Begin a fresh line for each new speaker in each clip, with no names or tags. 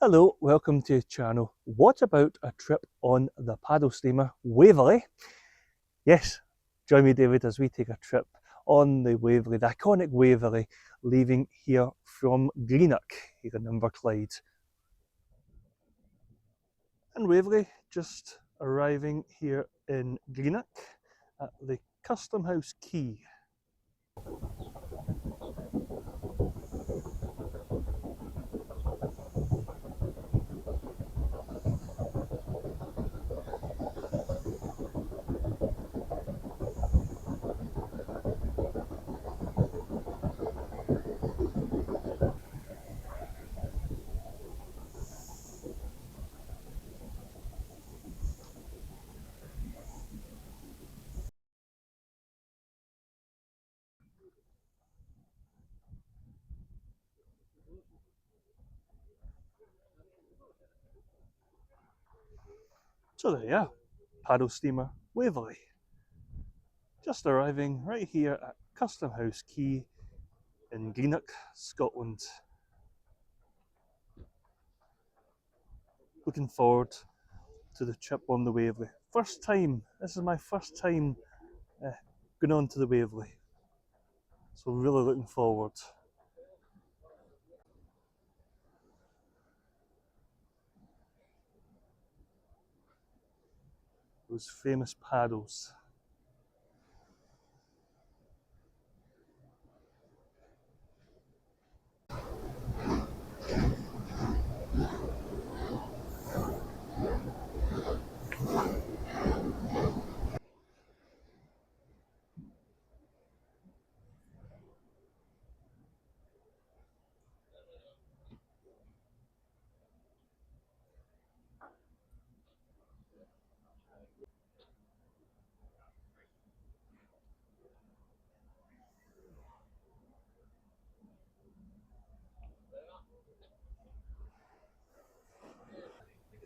Hello, welcome to the channel. What about a trip on the paddle steamer Waverley? Yes, join me David as we take a trip on the Waverley, the iconic Waverley, leaving here from Greenock, here in Clyde. And Waverley just arriving here in Greenock at the Custom House Quay. So there you are, paddle steamer Waverley. Just arriving right here at Custom House Quay in Greenock, Scotland. Looking forward to the trip on the Waverley. This is my first time going on to the Waverley. So really looking forward. Those famous paddles.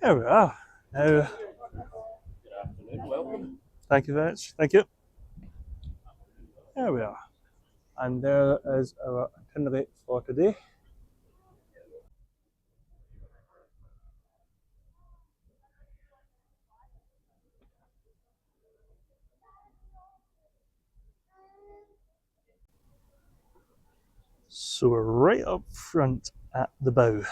There we are. Now,
Good afternoon, welcome.
thank you very much. Thank you. There we are. And there is our itinerary for today. So we're right up front at the bow.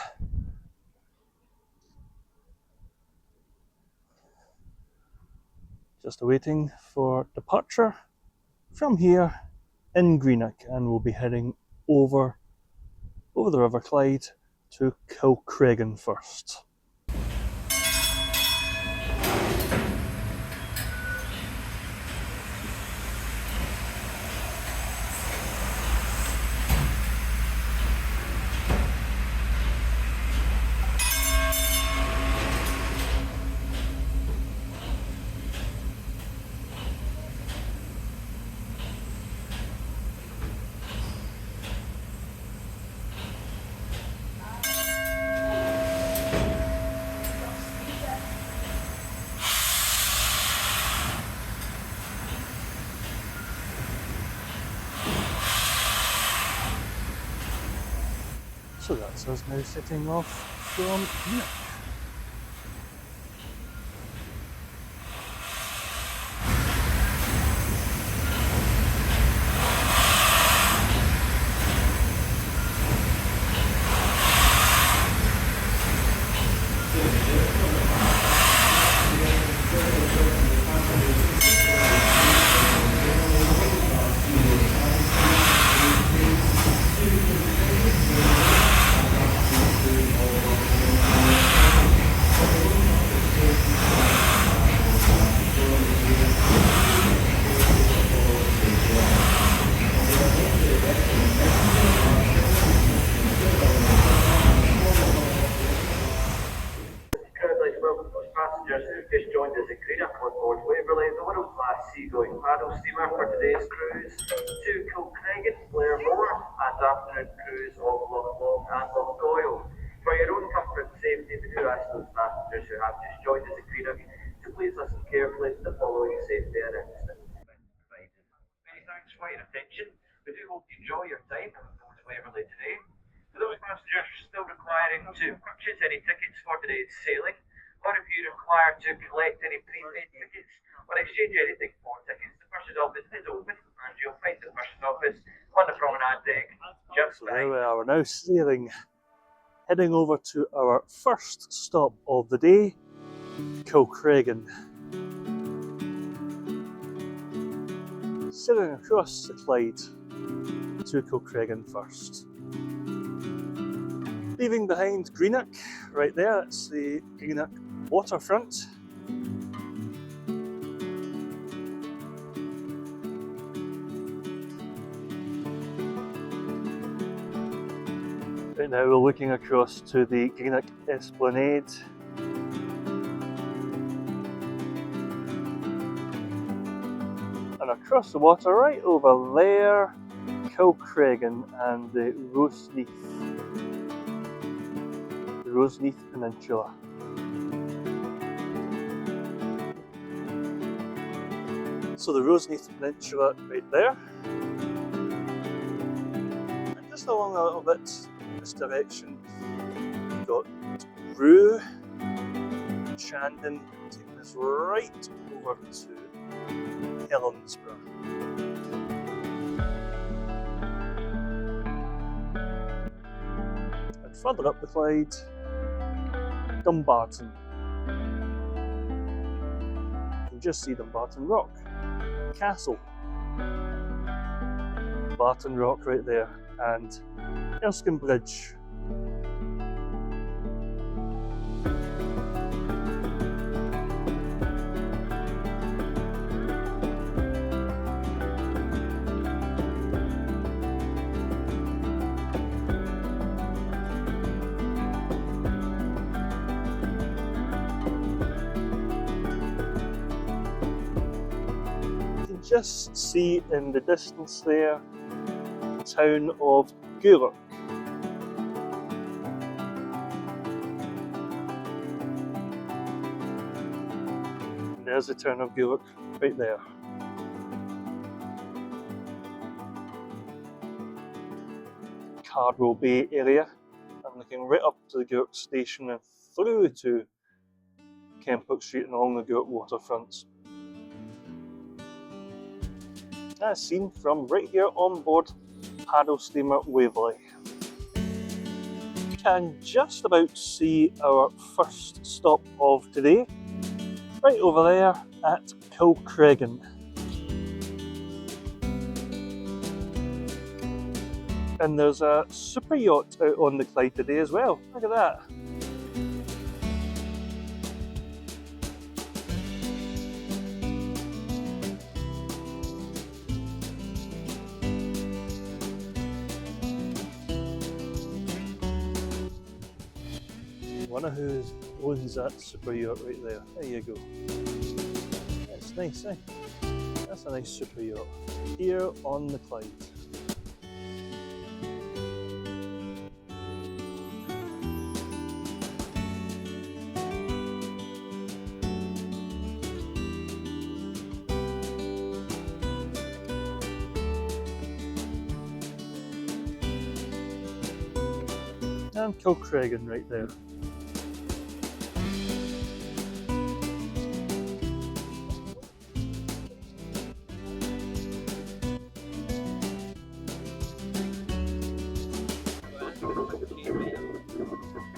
Just awaiting for departure from here in Greenock, and we'll be heading over the River Clyde to Kilcreggan first. So that's us now setting off from Greenock.
Just joined us at Greenock on board Waverley, the world-class seagoing paddle steamer for today's cruise to Kilcreggan, Blairmore, and afternoon cruise of Loch and Loch Goil. For your own comfort and safety, we do ask those passengers who have just joined us at Greenock to please listen carefully to the following safety announcements. Many thanks for your attention. We do hope you enjoy your time on board Waverley today. For those passengers still requiring to purchase any tickets for today's sailing, or if you require to collect any prepaid tickets or exchange anything for tickets, the purchase office is open and you'll find the purchase office on the promenade deck just
So there
behind.
we are, we're now sailing, heading over to our first stop of the day, Kilcreggan. Sailing across the Clyde to Kilcreggan first. Leaving behind Greenock, right there, that's the Greenock waterfront. Right now we're looking across to the Greenock Esplanade. And across the water, right over there, Kilcreggan and the Roseneath Peninsula. So the Roseneath Peninsula right there. And just along a little bit this direction, we've got Rue, Shandon, taking us right over to Helensburgh. And further up the Clyde, Dumbarton. You can just see Dumbarton Rock. Castle. Barton Rock right there. And Erskine Bridge. Just see in the distance there, the town of Gourock. And there's the town of Gourock right there. Cardwell Bay area. I'm looking right up to the Gourock station and through to Kempook Street and along the Gourock waterfront. As seen from right here on board paddle steamer Waverley. You can just about see our first stop of today, right over there at Kilcreggan. And there's a super yacht out on the Clyde today as well. Look at that. Wonder who owns that super yacht right there. There you go. That's nice, eh? That's a nice super yacht. Here on the Clyde. And Kilcreggan right there.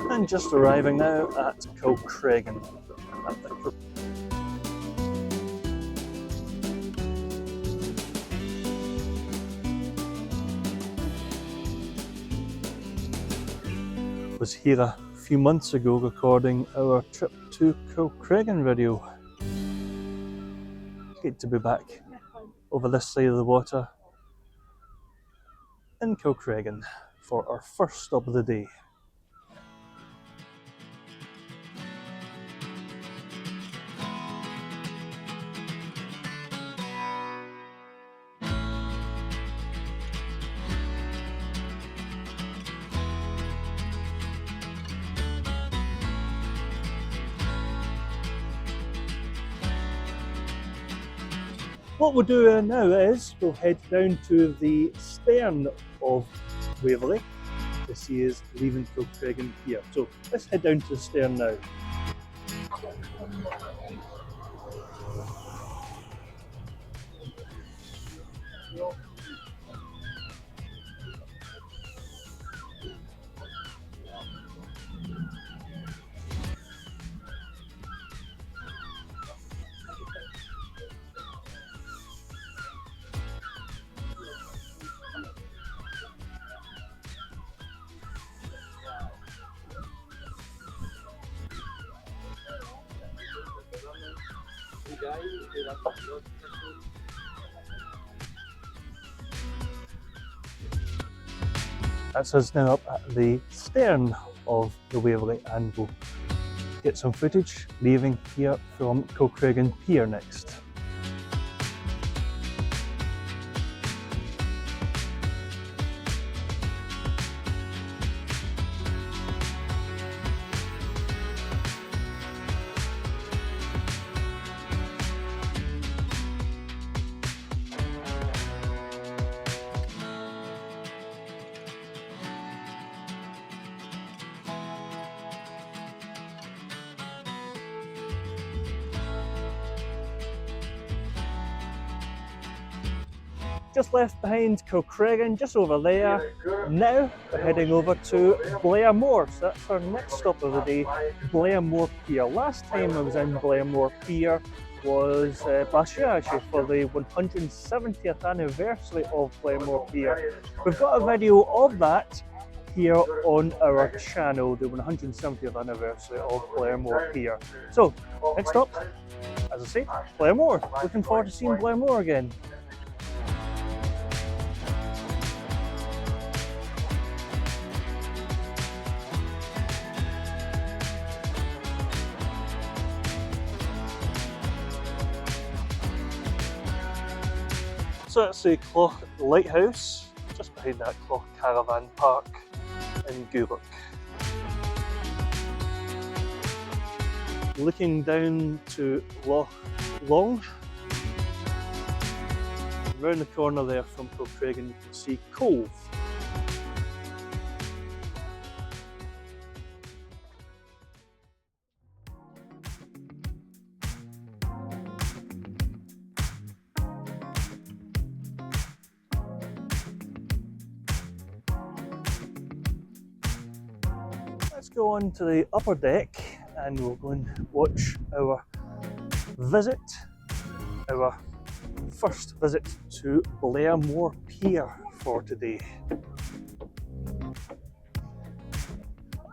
And just arriving now at Kilcreggan. Was here a few months ago recording our trip to Kilcreggan video. Great to be back over this side of the water in Kilcreggan for our first stop of the day. What we'll do now is we'll head down to the stern of Waverley the sea is leaving Kilcreggan pier. So let's head down to the stern now. That's us now up at the stern of the Waverley, and we'll get some footage leaving here from Kilcreggan pier next. Just left behind Kilcreggan, just over there. Now we're heading over to Blairmore. So that's our next stop of the day, Blairmore Pier. Last time I was in Blairmore Pier was last year actually, for the 170th anniversary of Blairmore Pier. We've got a video of that here on our channel, the 170th anniversary of Blairmore Pier. So next stop, as I say, Blairmore. Looking forward to seeing Blairmore again. So that's the Loch Lighthouse, just behind that Loch Caravan Park in Gourock. Looking down to Loch Long. Round the corner there from Kilcreggan you can see Cove. Let's go on to the upper deck and we'll go and watch our first visit to Blairmore Pier for today.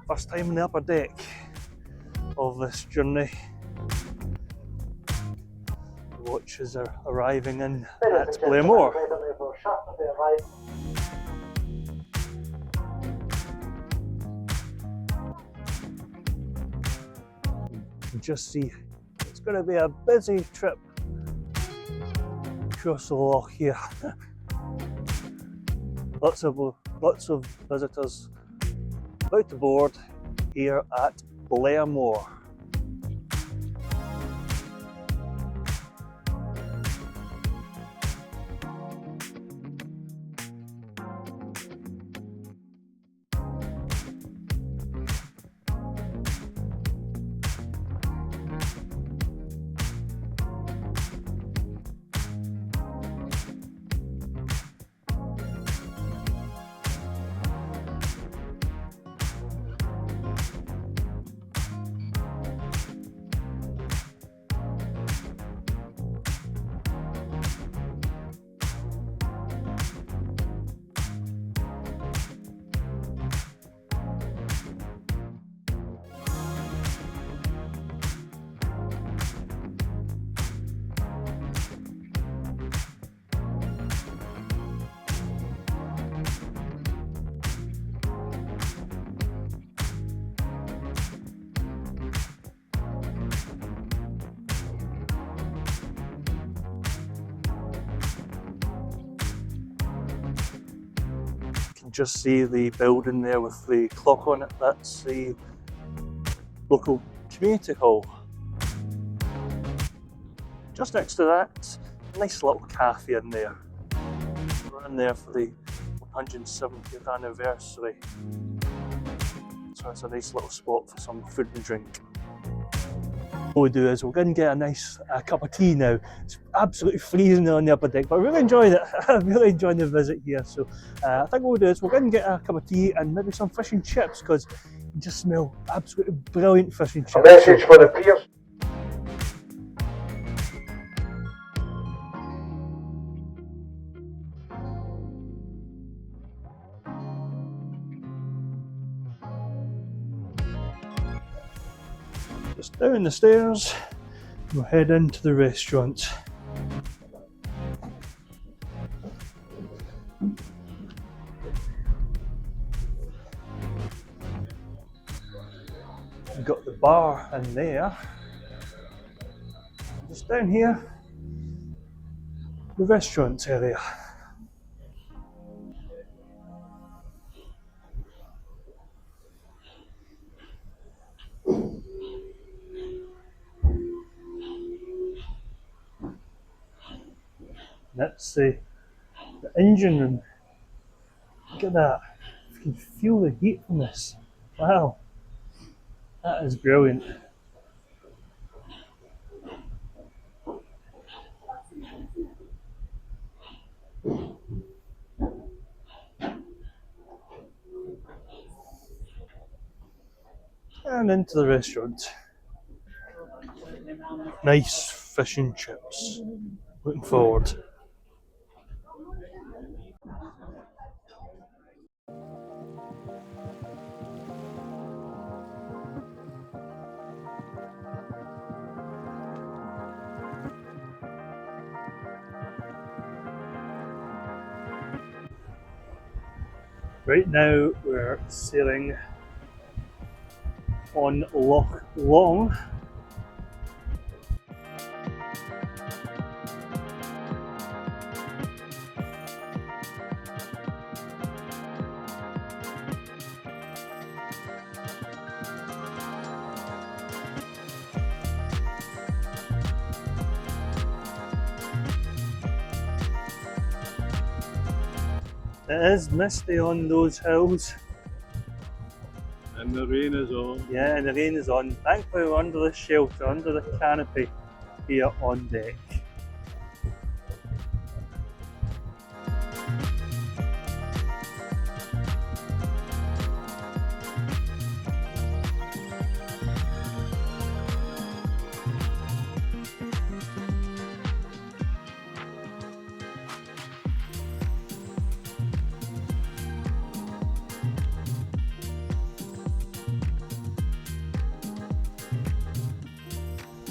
First time on the upper deck of this journey. The watches are arriving in at Blairmore. Just see, it's going to be a busy trip across the loch here. lots of visitors about to board here at Blairmore. Just see the building there with the clock on it. That's the local community hall. Just next to that, a nice little cafe in there. We're in there for the 170th anniversary. So it's a nice little spot for some food and drink. What we do is we'll go and get a nice cup of tea now. It's absolutely freezing on the upper deck, but I really enjoyed it. I'm really enjoying the visit here. So I think what we'll do is we'll go and get a cup of tea and maybe some fish and chips, because you just smell absolutely brilliant fish and chips.
A message for the piers.
Just down the stairs, we'll head into the restaurant. We've got the bar in there. Just down here, the restaurant area. That's the engine room. Look at that. You can feel the heat from this. Wow. That is brilliant. And into the restaurant. Nice fish and chips. Looking forward. Right now we're sailing on Loch Long. It is misty on those hills.
And the rain is on.
Yeah, and the rain is on. Thankfully we're under the shelter, under the canopy here on deck.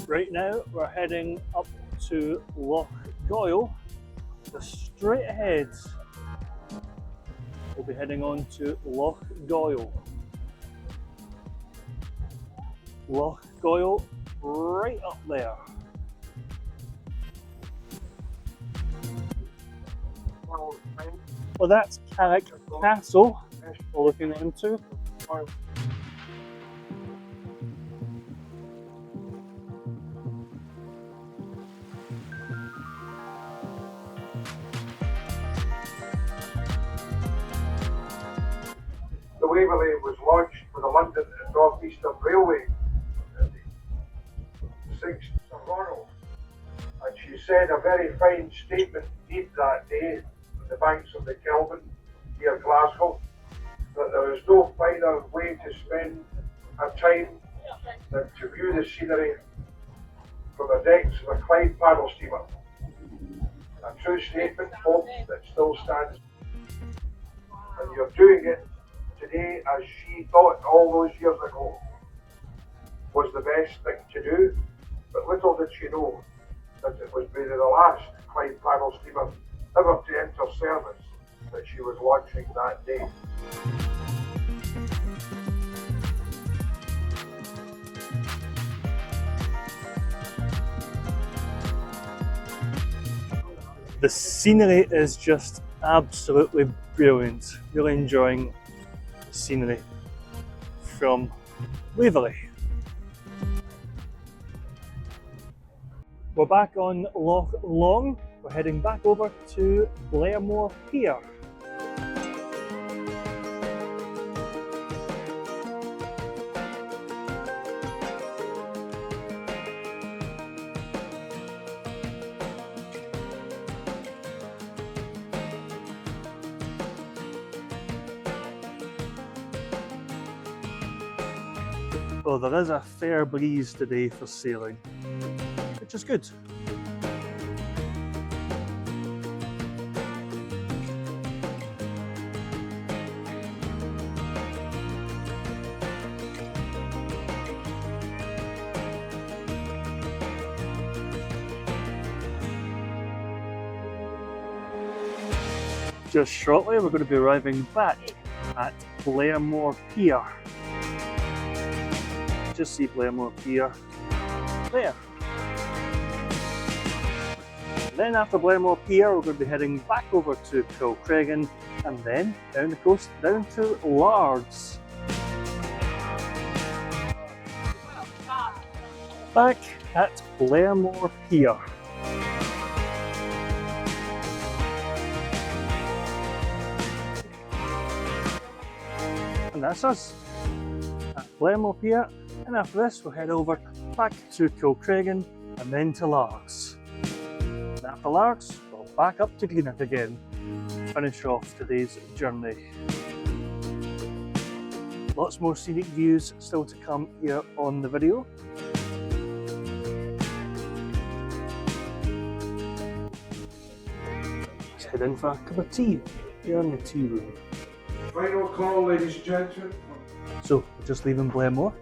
Right now we're heading up to Loch Goil. Just straight ahead we'll be heading on to Loch Goil. Loch Goil right up there. Well, that's Carrick Castle we're looking into.
The Waverley was launched for the London and North Eastern Railway in the 6th of Ronald, and she said a very fine statement made that day on the banks of the Kilcreggan near Glasgow, that there was no finer way to spend her time than to view the scenery from the decks of a Clyde paddle steamer. A true statement, folks, that still stands. And you're doing it today as she thought all those years ago was the best thing to do, but little did she know that it was maybe the last Clyde paddle steamer ever to enter service that she was launching that day.
The scenery is just absolutely brilliant. Really enjoying the scenery from Waverley. We're back on Loch Long. We're heading back over to Blairmore Pier. Well, there is a fair breeze today for sailing, which is good. Just shortly, we're going to be arriving back at Blairmore Pier. Just see Blairmore Pier there. And then after Blairmore Pier, we're going to be heading back over to Kilcreggan and then down the coast down to Largs. Back at Blairmore Pier. And that's us at Blairmore Pier, and after this we'll head over back to Kilcreggan and then to Largs. And after Largs we'll back up to Greenock again, finish off today's journey. Lots more scenic views still to come here on the video. Let's head in for a cup of tea here in the tea room.
Final call, ladies and gentlemen.
So we're just leaving Blairmore,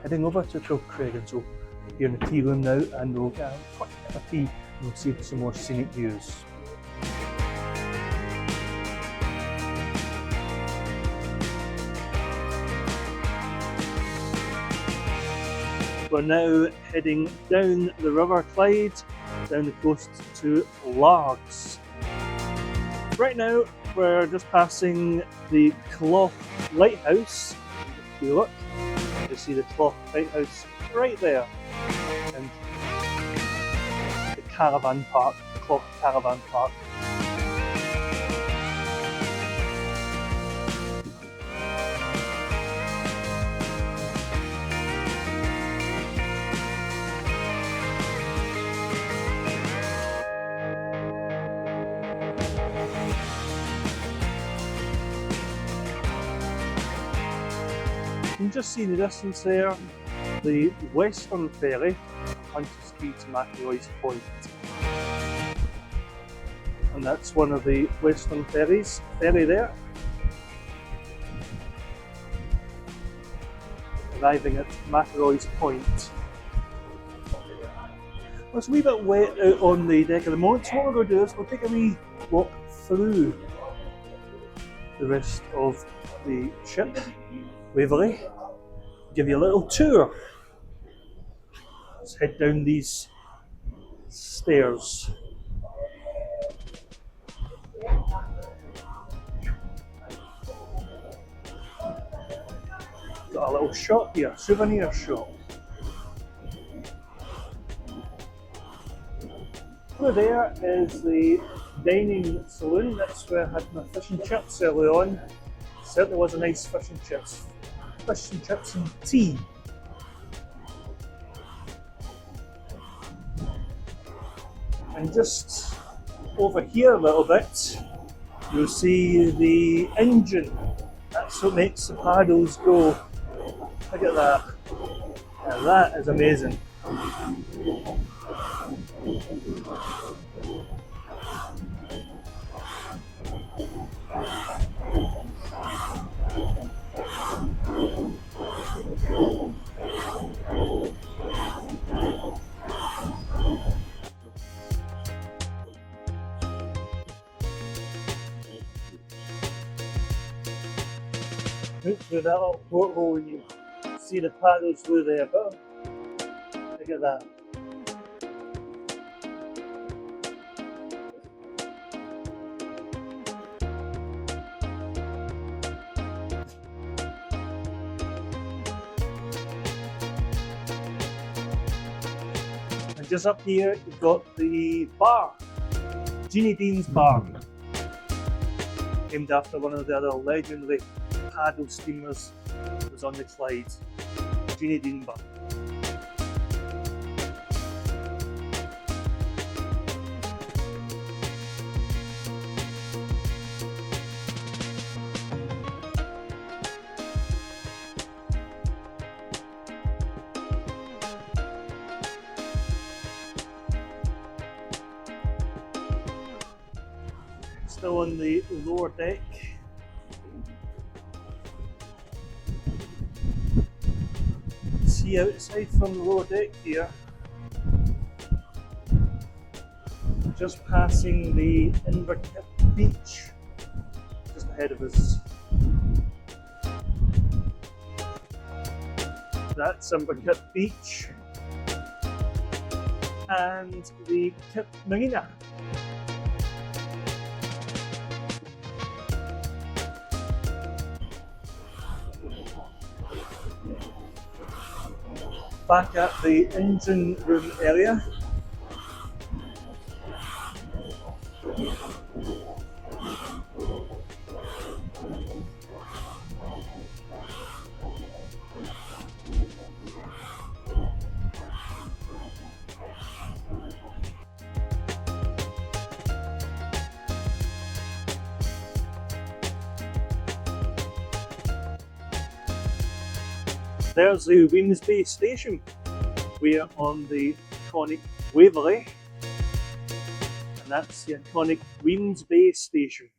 heading over to Kilcreggan. So here in the tea room now, and we'll get a quick cup of tea and we'll see some more scenic views. We're now heading down the River Clyde, down the coast to Largs. Right now we're just passing the Clough Lighthouse. If you look, you see the Clough Lighthouse right there, and the caravan park, Clough Caravan Park. You can just see in the distance there the Western Ferry, Hunters Key to McElroy's Point. And that's one of the Western ferries, ferry there. Arriving at McElroy's Point. Well, it's a wee bit wet out on the deck at the moment, so what we're going to do is we'll take a wee walk through the rest of the ship, Waverley. Give you a little tour. Let's head down these stairs. Got a little shop here, souvenir shop. Over there is the dining saloon. That's where I had my fish and chips early on. Certainly was a nice fish and chips. Fish and chips and tea. And just over here a little bit, you'll see the engine. That's what makes the paddles go. Look at that. Now that is amazing. Look through that little porthole and you see the paddles through there, but look at that. And just up here you've got the bar, Jeannie Dean's Bar, named after one of the other legendary paddle steamers that was on the Clyde, Jeannie Dean Bar. Still on the lower deck. See outside from the lower deck here. Just passing the Inverkip beach, just ahead of us. That's Inverkip beach and the Kip Marina. Back at the engine room area. There's the Wemyss Bay station. We're on the iconic Waverley, and that's the iconic Wemyss Bay station.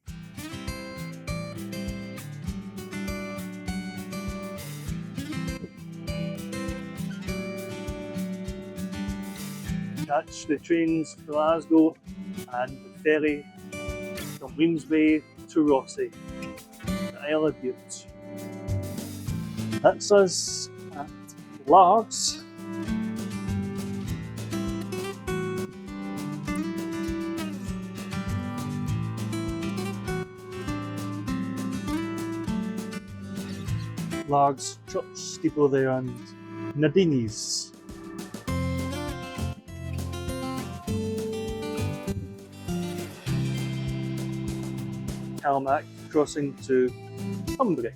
Catch the trains to Glasgow and the ferry from Wemyss Bay to Rossi, the Isle of Bute. That's us at Largs. Largs church steeple there and Nadini's. Calmac crossing to Cumbria.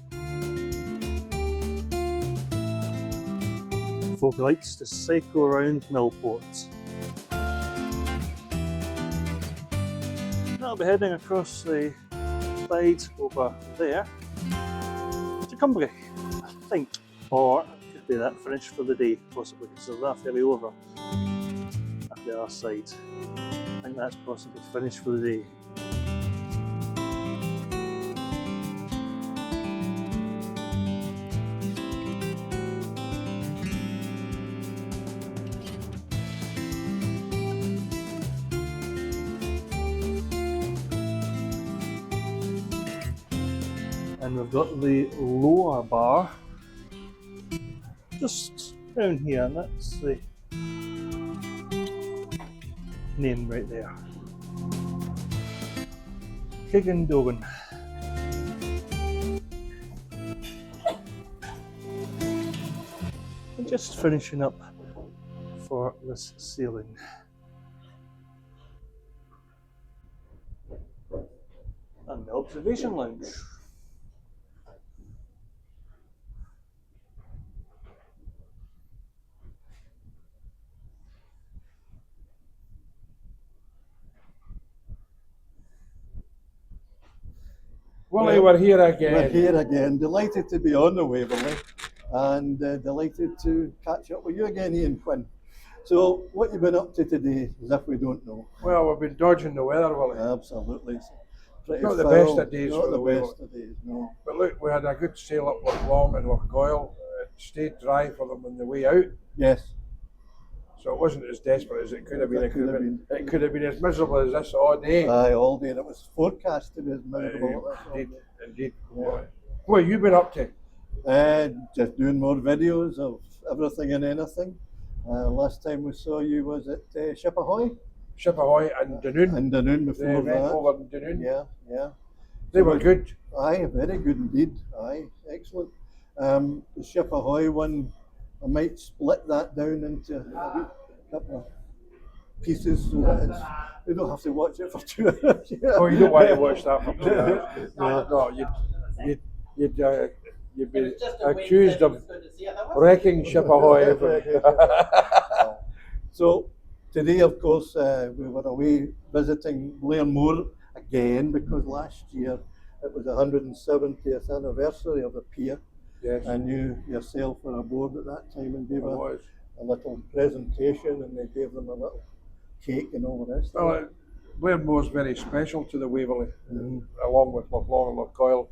Folk likes to cycle around Millport. I'll be heading across the Clyde over there to Cumbria, I think. Or it could be that finished for the day, possibly, because there's that ferry over at the other side. I think that's possibly finished for the day. And we've got the lower bar just down here, and that's the name right there. Kilcreggan. And just finishing up for this sailing. And the observation lounge.
Willie, we're here again.
We're here again, delighted to be on the Waverley and delighted to catch up with you again, Iain Quinn. So, what you been up to today, as if we don't know?
Well, we've been dodging the weather, Willie.
Absolutely. Pretty
Not the
foul,
best of days
not
for
the
the
best of days, no.
But look, we had a good sail up Loch Goil and Loch Goil. It stayed dry for them on the way out,
Yes,
so it wasn't as desperate as it could have been.
It could have been.
It could have been as miserable as this all day.
aye, all day. And it was forecast to be as miserable as this all
Indeed,
day.
indeed.
Yeah.
What have you been up to?
Just doing more videos of everything and anything. Last time we saw you was at Ship Ahoy
Ship Ahoy and Dunoon.
and Danoon
The
before
event
that.
over in Dunoon.
Yeah, yeah.
They were good.
Aye, very good indeed. Aye, excellent. The Ship Ahoy one, I might split that down into a couple of pieces so that it's, we don't have to watch it for 2 hours.
Oh, you don't want to watch that for 2 hours?
No.
No, you'd be accused of wrecking Ship Ahoy.
So today, of course, we were away visiting Blairmore again because last year it was the 170th anniversary of the pier,
Yes,
and you yourself were aboard at that time and gave
it was.
a little presentation, and they gave them a little cake and all the rest.
Well, Blairmore's very special to the Waverley, along with Loch and Loch Goil.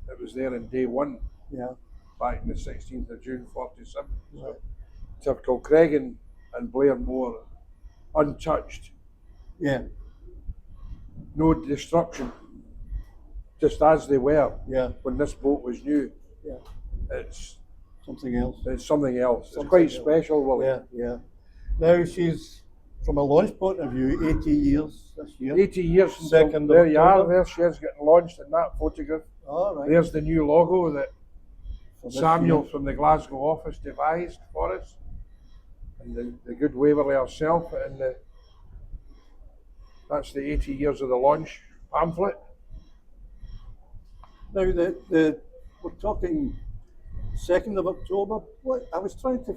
It was there in day one,
Yeah.
back in the 16th of June 47. So, to have Kilcreggan and Blairmore untouched,
Yeah.
no destruction, just as they were
Yeah.
when this boat was new.
Yeah.
It's
Something else.
something else. It's
Something
quite
else.
special, Willie.
Yeah. Yeah. Now she's, from a launch point of view, 80 years this year.
80 years since
Second
there
of
you are,
October.
there she is getting launched in that photograph.
All right.
There's the new logo that
For this
Samuel
year.
from the Glasgow office devised for us, and the good Waverley herself, and that's the 80 years of the launch pamphlet.
Now we're talking 2nd of October. What I was trying to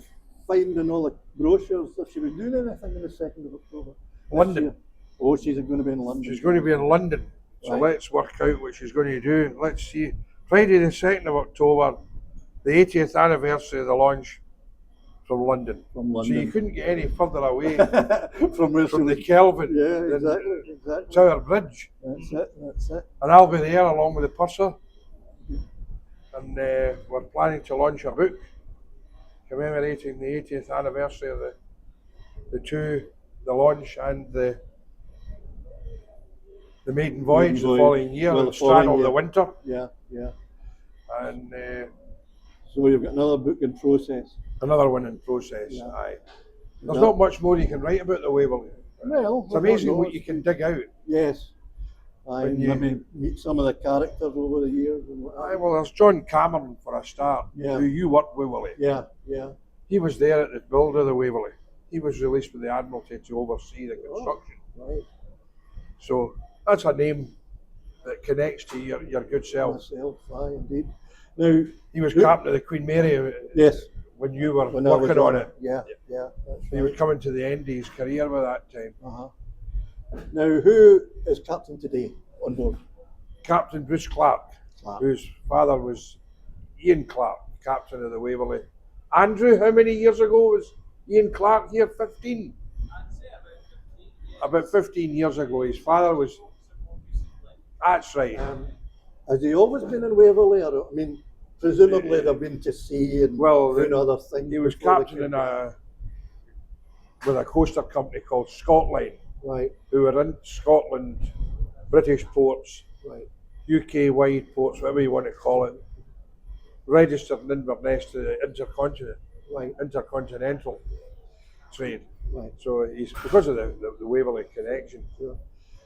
find in all the brochures if she was doing anything on the 2nd of October. this
London.
year. Oh, she's going to be in London.
She's going to be in London, so
Right.
let's work out what she's going to do. Let's see. Friday the 2nd of October, the 80th anniversary of the launch from London.
From
So you
London.
couldn't get any further away
From where she
from the
was.
Kelvin
Yeah,
than
exactly.
Tower Bridge.
That's it. That's it.
And I'll be there along with the purser. And we're planning to launch a book commemorating the 80th anniversary of the launch and the maiden voyage the
voyage.
following year,
Well,
and
the following
straddle the
year.
winter.
Yeah. Yeah.
And
So you've got another book in process.
another one in process.
Yeah.
Aye. There's
Yeah.
not much more you can write about the Waverley.
Well,
It's amazing what you can dig out.
Yes. I
When you-
maybe meet some of the characters over the years. And what
Aye, well, there's John Cameron for a start,
Yeah.
who you worked with, Willie.
Yeah. Yeah.
He was there at the build of the Waverley. He was released with the Admiralty to oversee the construction.
Right.
So that's a name that connects to your good self.
Myself. Aye, indeed. Now,
He was captain of the Queen Mary
yes.
when you were
When I was
working on it.
Yeah. Yeah. That's
He was
right.
coming to the end of his career by that time.
Uh-huh. Now, who is captain today on board?
Captain Bruce Clark,
Clark.
whose father was Iain Clark, captain of the Waverley. Andrew, how many years ago was Iain Clark here? 15? About 15 years ago. His father was... That's right.
Has he always been in Waverley? Or, I mean, presumably they've been to sea and
Well,
doing other things.
He was
before they
captain
came.
with a coaster company called Scotline,
Right.
who were in Scotland, British ports,
Right.
UK-wide ports, whatever you want to call it, registered in Inverness to the
Right.
intercontinental trade.
Right.
So he's because of the Waverley connection,
Sure.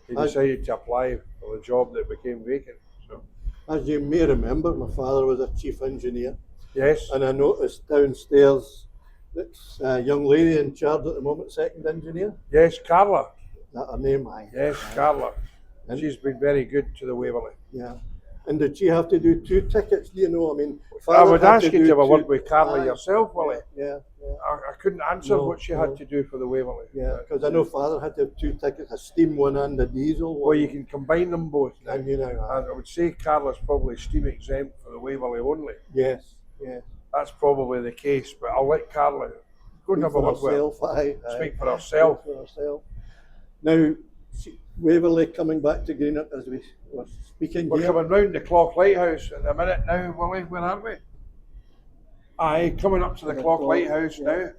he
I-
decided to apply for the job that became vacant. So
As you may remember, my father was a chief engineer,
yes,
and I noticed downstairs that's a young lady in charge at the moment, second engineer.
yes, Carla.
Is that her name? Aye.
Yes, Carla.
And-
She's been very good to the Waverley.
Yeah. And did she have to do 2 tickets? Do you know? I mean,
I
Father
would
had
ask
to
you
do
to have a
2
word with Carla
Aye.
yourself, Willie.
Yeah. Yeah.
I couldn't answer
No,
what she
no.
had to do for the Waverley.
Yeah, because I know Father had to have 2 tickets, a steam one and a diesel one.
Well, you can combine them both. now.
And you know,
And I would say Carla's probably steam exempt for the Waverley only.
yes, yes.
That's probably the case, but I'll let Carla go and have a
For
word with her.
herself, aye, aye.
Speak for herself.
Speak for herself. Now, Waverley coming back to Greenock as we were speaking
We're
here.
coming round the Clock Lighthouse in a minute now, Willie. Where are we? Aye, coming up to the
The
Clock
Clock,
Lighthouse
yeah.
now.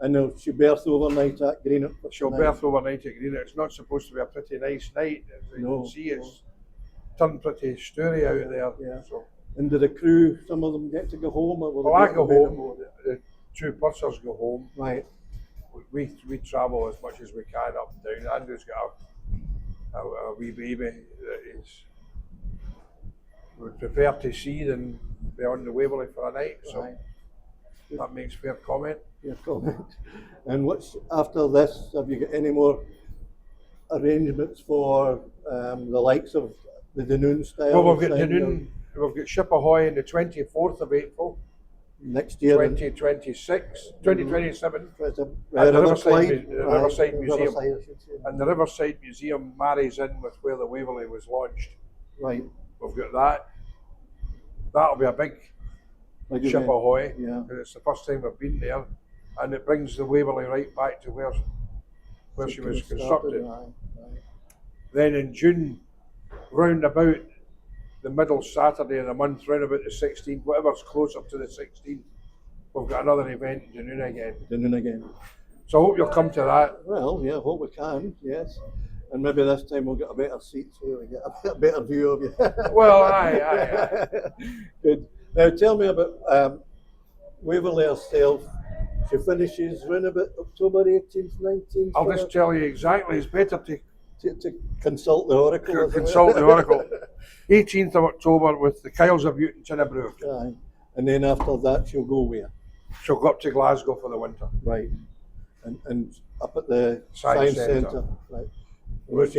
And she berthed overnight at Greenock. for
She'll
tonight.
berth overnight at Greenock. It's not supposed to be a pretty nice night. As you
No,
can see, it's turned pretty sturdy out there.
Yeah.
So.
And did the crew, some of them get to go home? Or were they
Well, I
getting
go
away
home. The 2 pursers go home.
Right.
We travel as much as we can up and down. Andrew's got a wee baby that is would prefer to see than be on the Waverley for a night. So
Right.
that makes fair comment.
Your comment. And what's after this? Have you got any more arrangements for the likes of the Danoon style?
Well, we've got
thing,
Dunoon, we've got Ship Ahoy on the 24th of April,
next year.
2026, 2027.
At the
Riverside
Clyde,
the Riverside Museum.
Riverside, I should say.
And the Riverside Museum marries in with where the Waverley was launched.
Right.
We've got that. That'll be a big
Like
Ship
event.
Ahoy,
Yeah.
because it's the first time we've been there, and it brings the Waverley right back to where she was constructed.
Aye, aye.
Then in June, round about the middle Saturday of the month, round about the 16th, whatever's closer to the 16th, we've got another event in Dunoon again.
Dunoon again.
So I hope you'll come to that.
Well, yeah, hope we can, yes. And maybe this time we'll get a better seat so we get a better view of you.
Well, aye.
Good. Now tell me about Waverley herself. She finishes round about October 18th, 19th.
I'll just tell you exactly, it's better
to consult the oracle. isn't it?
consult the oracle. 18th of October with the Kyles of Butte and Chinnabrew.
Aye. And then after that she'll go where?
She'll go up to Glasgow for the winter.
Right. And up at the
Science
Science
Centre.
Centre. Right.
Which,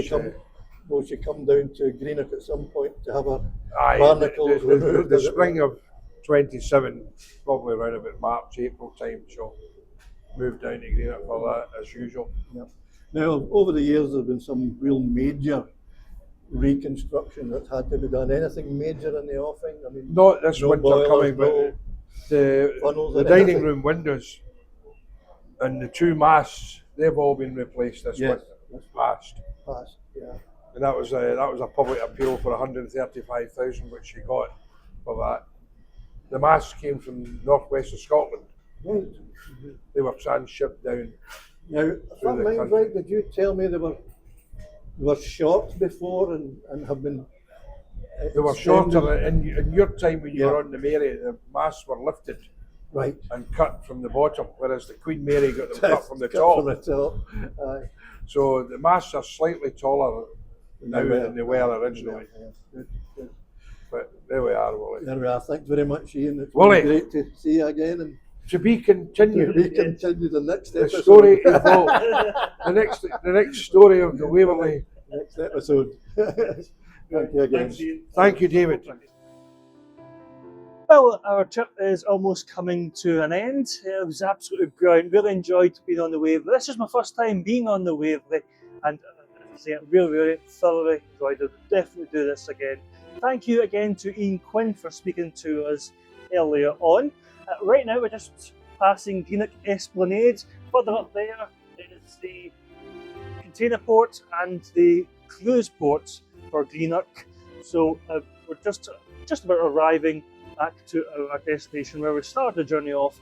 Will she come down to Greenock at some point to have her
aye,
barnacles
the
removed? is it?
spring of 27, probably around about March, April time, she'll move down to Greenock for that as usual.
Yep. Now, over the years, there have been some real major reconstruction that's had to be done. Anything major in the offing? I mean,
Not this
no
winter
boilers,
coming,
no
but the
funnels
the
or
dining
anything?
room windows and the two masts, they've all been replaced this
Yes.
winter, past.
past, yeah.
And that was a public appeal for 135,000, which she got for that. The masts came from northwest of Scotland.
Right.
They were transshipped down.
Now, if
Through
that
the
mind's
country.
right, did you tell me they were short before and have been
They were
extended?
shorter. In your time when you
Yeah.
were on the Mary, the masts were lifted
Right.
and cut from the bottom, whereas the Queen Mary got them cut from the
Cut
top.
From the top. Aye.
So the masts are slightly taller now than they were originally.
Yeah, good, good.
But there we are, Willie.
There we are. Thanks very much, Ian. It's
Willie.
been great to see you again and
To be
to
continued.
be continued the next
The
episode.
story evolved. the next story of the Waverley.
Next episode. Thank you again.
Thank you, David.
Well, our trip is almost coming to an end. It was absolutely brilliant. Really enjoyed being on the Waverley. This is my first time being on the Waverley, and as I say, I really thoroughly enjoyed it. Definitely do this again. Thank you again to Iain Quinn for speaking to us earlier on. Right now, we're just passing Greenock Esplanade. Further up there is the container port and the cruise port for Greenock. So we're just about arriving back to our destination where we started the journey off,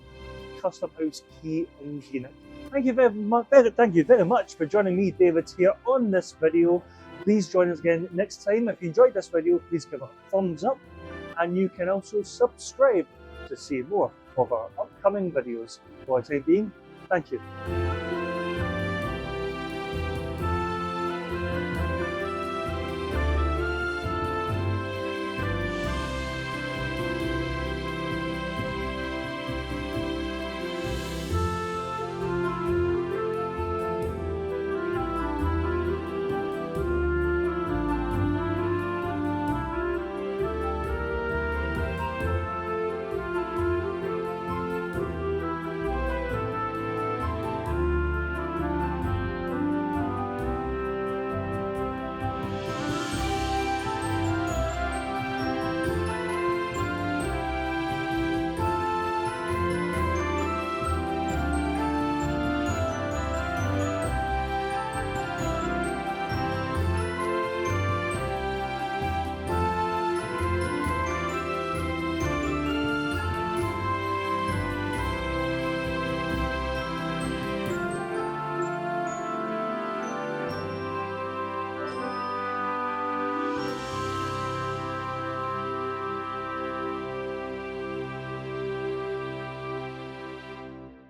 Custom House Quay in Greenock. Thank you very much for joining me, David, here on this video. Please join us again next time. If you enjoyed this video, please give it a thumbs up, and you can also subscribe to see more of our upcoming videos. For the time being, thank you.